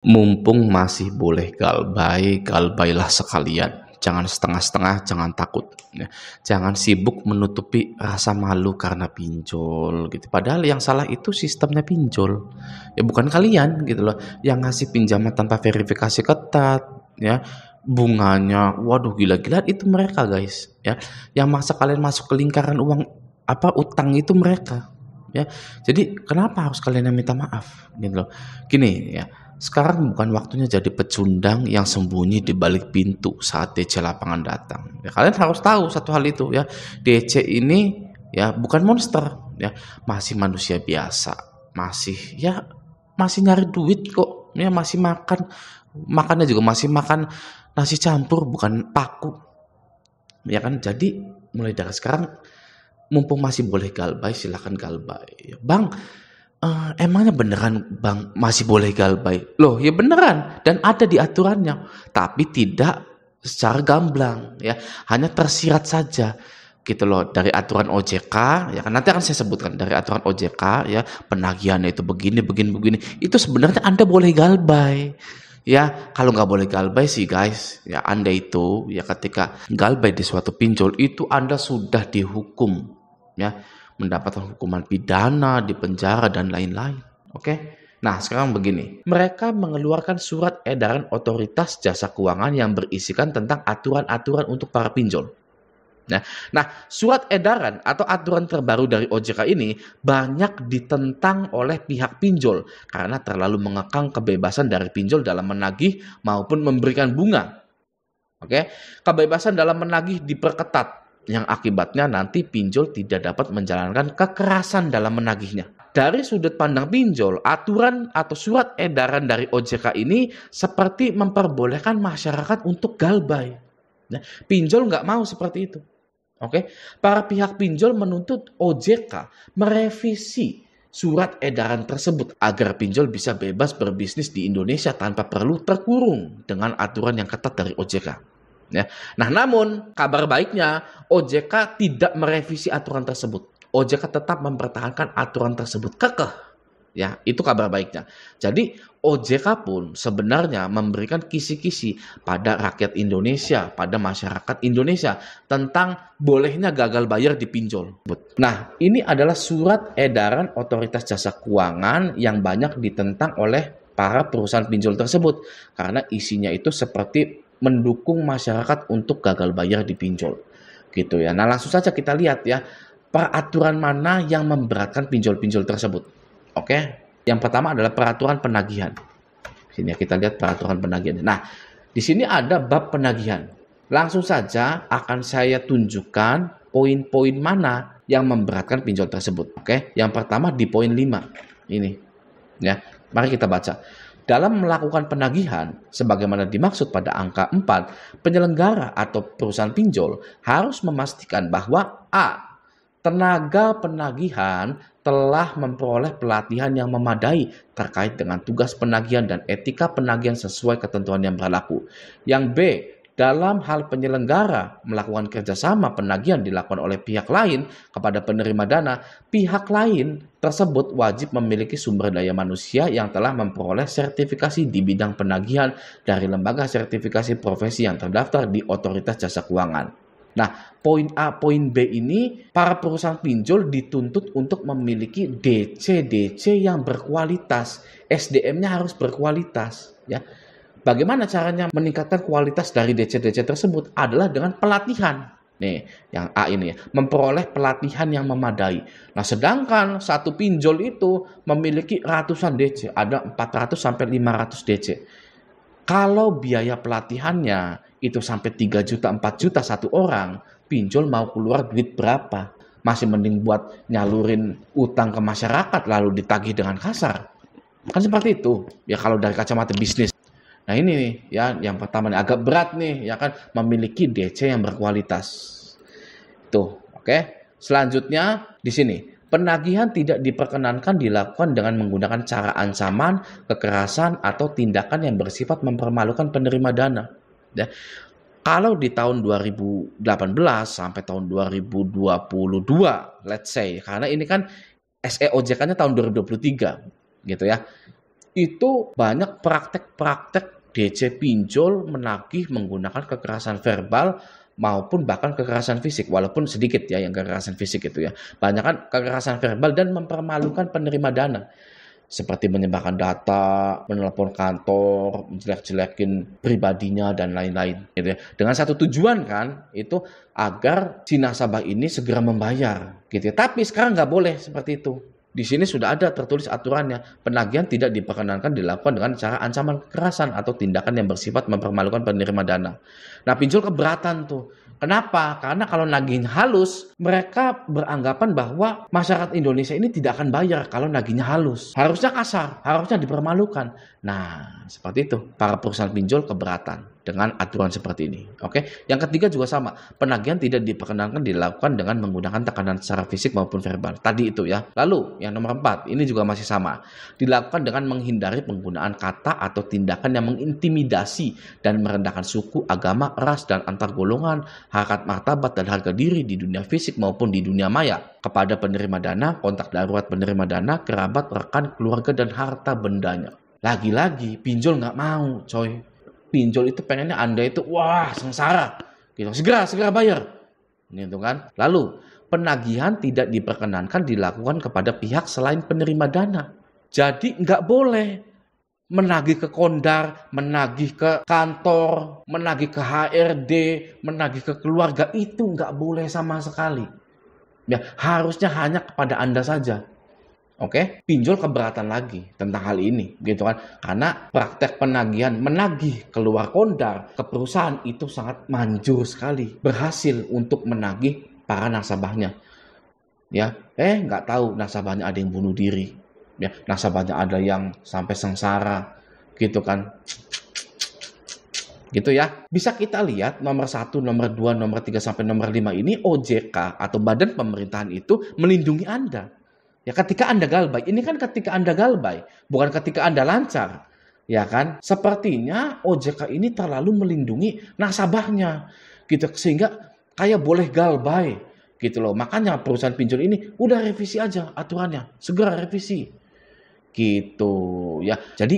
Mumpung masih boleh galbay, galbaylah sekalian. Jangan setengah-setengah, jangan takut. Ya. Jangan sibuk menutupi rasa malu karena pinjol gitu. Padahal yang salah itu sistemnya pinjol. Ya bukan kalian gitu loh. Yang ngasih pinjaman tanpa verifikasi ketat, ya. Bunganya, waduh gila-gila itu mereka guys. Ya, yang maksa kalian masuk ke lingkaran uang utang itu mereka. Ya, jadi kenapa harus kalian yang minta maaf gitu loh? Gini ya, sekarang bukan waktunya jadi pecundang yang sembunyi di balik pintu saat DC lapangan datang. Ya, kalian harus tahu satu hal itu ya. DC ini ya bukan monster ya, masih manusia biasa, masih nyari duit kok. Ya masih makannya juga masih makan nasi campur bukan paku. Ya kan? Jadi mulai dari sekarang mumpung masih boleh galbay silahkan galbay. Ya, Bang, emangnya beneran Bang masih boleh galbay? Loh, ya beneran dan ada di aturannya, tapi tidak secara gamblang ya, hanya tersirat saja gitu loh dari aturan OJK ya kan, nanti akan saya sebutkan dari aturan OJK ya, penagihannya itu begini begini begini. Itu sebenarnya Anda boleh galbay. Ya, kalau nggak boleh galbay sih guys, ya Anda itu ya ketika galbay di suatu pinjol itu Anda sudah dihukum ya, mendapatkan hukuman pidana, di penjara dan lain-lain. Oke. Nah, sekarang begini. Mereka mengeluarkan surat edaran otoritas jasa keuangan yang berisikan tentang aturan-aturan untuk para pinjol. Nah, surat edaran atau aturan terbaru dari OJK ini banyak ditentang oleh pihak pinjol karena terlalu mengekang kebebasan dari pinjol dalam menagih maupun memberikan bunga. Oke, kebebasan dalam menagih diperketat yang akibatnya nanti pinjol tidak dapat menjalankan kekerasan dalam menagihnya. Dari sudut pandang pinjol, aturan atau surat edaran dari OJK ini seperti memperbolehkan masyarakat untuk galbay. Nah, pinjol nggak mau seperti itu. Oke, para pihak pinjol menuntut OJK merevisi surat edaran tersebut agar pinjol bisa bebas berbisnis di Indonesia tanpa perlu terkurung dengan aturan yang ketat dari OJK. Ya. Nah, namun kabar baiknya OJK tidak merevisi aturan tersebut. OJK tetap mempertahankan aturan tersebut kekeh. Ya, itu kabar baiknya. Jadi OJK pun sebenarnya memberikan kisi-kisi pada rakyat Indonesia, pada masyarakat Indonesia tentang bolehnya gagal bayar di pinjol. Nah, ini adalah surat edaran otoritas jasa keuangan yang banyak ditentang oleh para perusahaan pinjol tersebut karena isinya itu seperti mendukung masyarakat untuk gagal bayar di pinjol. Gitu ya. Nah, langsung saja kita lihat ya, peraturan mana yang memberatkan pinjol-pinjol tersebut. Oke, yang pertama adalah peraturan penagihan. Sini kita lihat peraturan penagihan. Nah, di sini ada bab penagihan. Langsung saja akan saya tunjukkan poin-poin mana yang memberatkan pinjol tersebut. Oke, yang pertama di poin 5. Ini. Ya, mari kita baca. Dalam melakukan penagihan, sebagaimana dimaksud pada angka 4, penyelenggara atau perusahaan pinjol harus memastikan bahwa A. Tenaga penagihan telah memperoleh pelatihan yang memadai terkait dengan tugas penagihan dan etika penagihan sesuai ketentuan yang berlaku. Yang B, dalam hal penyelenggara melakukan kerjasama penagihan dilakukan oleh pihak lain kepada penerima dana, pihak lain tersebut wajib memiliki sumber daya manusia yang telah memperoleh sertifikasi di bidang penagihan dari lembaga sertifikasi profesi yang terdaftar di Otoritas Jasa Keuangan. Nah, poin A, poin B ini para perusahaan pinjol dituntut untuk memiliki DC yang berkualitas. SDM-nya harus berkualitas, ya. Bagaimana caranya meningkatkan kualitas dari DC tersebut? Adalah dengan pelatihan. Nih, yang A ini ya, memperoleh pelatihan yang memadai. Nah, sedangkan satu pinjol itu memiliki ratusan DC, ada 400 sampai 500 DC. Kalau biaya pelatihannya itu sampai 3 juta, 4 juta satu orang, pinjol mau keluar duit berapa? Masih mending buat nyalurin utang ke masyarakat lalu ditagih dengan kasar. Kan seperti itu. Ya kalau dari kacamata bisnis. Nah ini nih ya, yang pertama nih agak berat nih ya kan, memiliki DC yang berkualitas. Tuh, oke. Selanjutnya di sini. Penagihan tidak diperkenankan dilakukan dengan menggunakan cara ancaman, kekerasan, atau tindakan yang bersifat mempermalukan penerima dana. Ya. Kalau di tahun 2018 sampai tahun 2022, let's say, karena ini kan SEOJK-nya tahun 2023, gitu ya. itu banyak praktek-praktek DC pinjol menagih menggunakan kekerasan verbal maupun bahkan kekerasan fisik, walaupun sedikit ya yang kekerasan fisik itu ya. Banyak kan kekerasan verbal dan mempermalukan penerima dana. Seperti menyebarkan data, menelpon kantor, menjelek-jelekin pribadinya dan lain-lain gitu ya. Dengan satu tujuan kan, itu agar si nasabah ini segera membayar gitu ya. Tapi sekarang nggak boleh seperti itu. Di sini sudah ada tertulis aturannya, penagihan tidak diperkenankan dilakukan dengan cara ancaman kekerasan atau tindakan yang bersifat mempermalukan penerima dana. Nah, pinjol keberatan tuh. Kenapa? Karena kalau nagihnya halus, mereka beranggapan bahwa masyarakat Indonesia ini tidak akan bayar kalau nagihnya halus. Harusnya kasar, harusnya dipermalukan. Nah, seperti itu. Para perusahaan pinjol keberatan dengan aturan seperti ini. Oke. Yang ketiga juga sama. Penagihan tidak diperkenankan dilakukan dengan menggunakan tekanan secara fisik maupun verbal. Tadi itu ya. Lalu, yang nomor 4, ini juga masih sama. Dilakukan dengan menghindari penggunaan kata atau tindakan yang mengintimidasi dan merendahkan suku, agama, ras, dan antar golongan, harkat martabat dan harga diri di dunia fisik maupun di dunia maya kepada penerima dana, kontak darurat penerima dana, kerabat, rekan, keluarga, dan harta bendanya. Lagi-lagi pinjol nggak mau, coy. Pinjol itu pengennya Anda itu wah sengsara, gitu. Segera bayar, gitu kan. Lalu penagihan tidak diperkenankan dilakukan kepada pihak selain penerima dana. Jadi nggak boleh menagih ke kondar, menagih ke kantor, menagih ke HRD, menagih ke keluarga, itu nggak boleh sama sekali. Ya, harusnya hanya kepada Anda saja. Oke, pinjol keberatan lagi tentang hal ini, gitu kan? Karena praktek penagihan menagih keluar kondar ke perusahaan itu sangat manjur sekali, berhasil untuk menagih para nasabahnya. Ya, nggak tahu nasabahnya ada yang bunuh diri. Ya, nasabahnya ada yang sampai sengsara gitu kan, gitu ya. Bisa kita lihat nomor 1, nomor 2, nomor 3 sampai nomor 5 ini OJK atau Badan Pemerintahan itu melindungi Anda. Ya, ketika Anda galbay, ini kan ketika Anda galbay, bukan ketika Anda lancar. Ya kan? Sepertinya OJK ini terlalu melindungi nasabahnya gitu sehingga kayak boleh galbay gitu loh. Makanya perusahaan pinjol ini udah revisi aja aturannya, segera revisi. Gitu ya. Jadi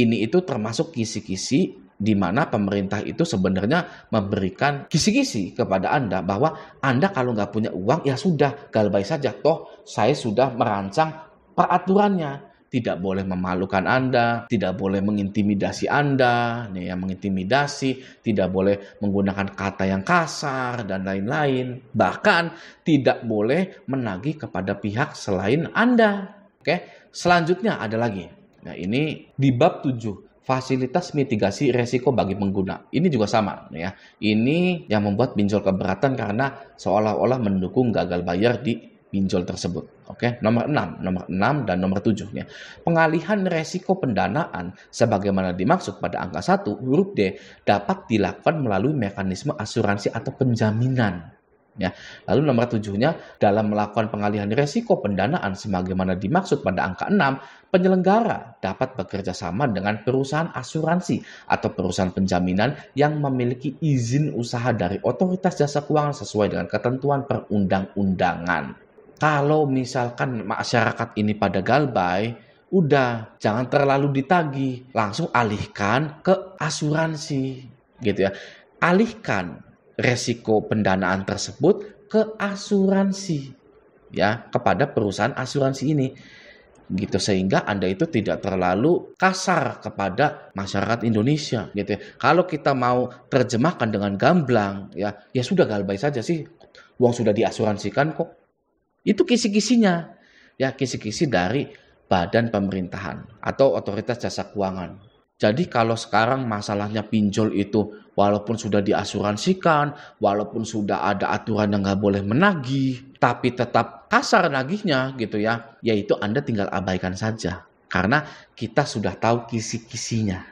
ini itu termasuk kisi-kisi di mana pemerintah itu sebenarnya memberikan kisi-kisi kepada Anda bahwa Anda kalau nggak punya uang ya sudah galbay saja. Toh saya sudah merancang peraturannya. Tidak boleh memalukan Anda, tidak boleh mengintimidasi Anda, nih ya, mengintimidasi, tidak boleh menggunakan kata yang kasar dan lain-lain. Bahkan tidak boleh menagih kepada pihak selain Anda. Oke, selanjutnya ada lagi. Nah, ini di bab 7, fasilitas mitigasi resiko bagi pengguna. Ini juga sama ya. Ini yang membuat pinjol keberatan karena seolah-olah mendukung gagal bayar di pinjol tersebut. Oke, nomor 6 dan nomor 7 ya. Pengalihan resiko pendanaan sebagaimana dimaksud pada angka 1 huruf D dapat dilakukan melalui mekanisme asuransi atau penjaminan. Ya. Lalu nomor 7-nya, dalam melakukan pengalihan risiko pendanaan sebagaimana dimaksud pada angka 6, penyelenggara dapat bekerja sama dengan perusahaan asuransi atau perusahaan penjaminan yang memiliki izin usaha dari otoritas jasa keuangan sesuai dengan ketentuan perundang-undangan. Kalau misalkan masyarakat ini pada galbay, udah jangan terlalu ditagih, langsung alihkan ke asuransi gitu ya. Alihkan resiko pendanaan tersebut ke asuransi ya, kepada perusahaan asuransi ini gitu, sehingga Anda itu tidak terlalu kasar kepada masyarakat Indonesia gitu ya. Kalau kita mau terjemahkan dengan gamblang ya sudah galbay saja sih, uang sudah diasuransikan kok. Itu kisi-kisinya ya, kisi-kisi dari badan pemerintahan atau otoritas jasa keuangan. Jadi kalau sekarang masalahnya pinjol itu walaupun sudah diasuransikan, walaupun sudah ada aturan yang nggak boleh menagih, tapi tetap kasar nagihnya gitu ya, yaitu Anda tinggal abaikan saja. Karena kita sudah tahu kisi-kisinya.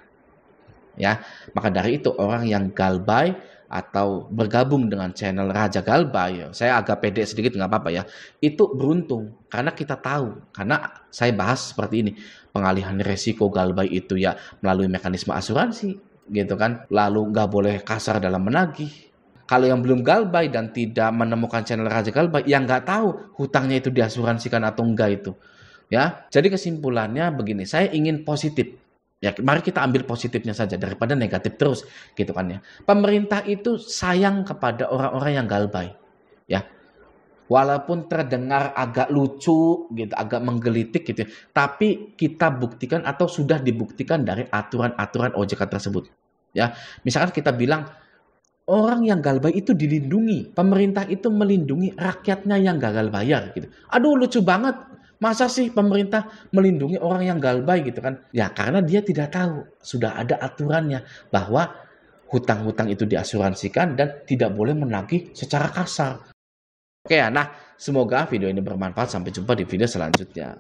Ya, maka dari itu orang yang galbay atau bergabung dengan channel Raja Galbay, saya agak pede sedikit nggak apa-apa ya, itu beruntung karena kita tahu, karena saya bahas seperti ini, pengalihan resiko galbay itu ya melalui mekanisme asuransi gitu kan, lalu nggak boleh kasar dalam menagih. Kalau yang belum galbay dan tidak menemukan channel Raja Galbay, yang nggak tahu hutangnya itu diasuransikan atau enggak itu Ya, jadi kesimpulannya begini, saya ingin positif. Ya, mari kita ambil positifnya saja daripada negatif terus, gitu kan ya. Pemerintah itu sayang kepada orang-orang yang galbay, ya. Walaupun terdengar agak lucu gitu, agak menggelitik gitu, tapi kita buktikan atau sudah dibuktikan dari aturan-aturan OJK tersebut. Ya, misalkan kita bilang orang yang galbay itu dilindungi, pemerintah itu melindungi rakyatnya yang gagal bayar gitu. Aduh lucu banget. Masa sih pemerintah melindungi orang yang galbay gitu kan? Ya karena dia tidak tahu, sudah ada aturannya bahwa hutang-hutang itu diasuransikan dan tidak boleh menagih secara kasar. Oke ya, nah semoga video ini bermanfaat. Sampai jumpa di video selanjutnya.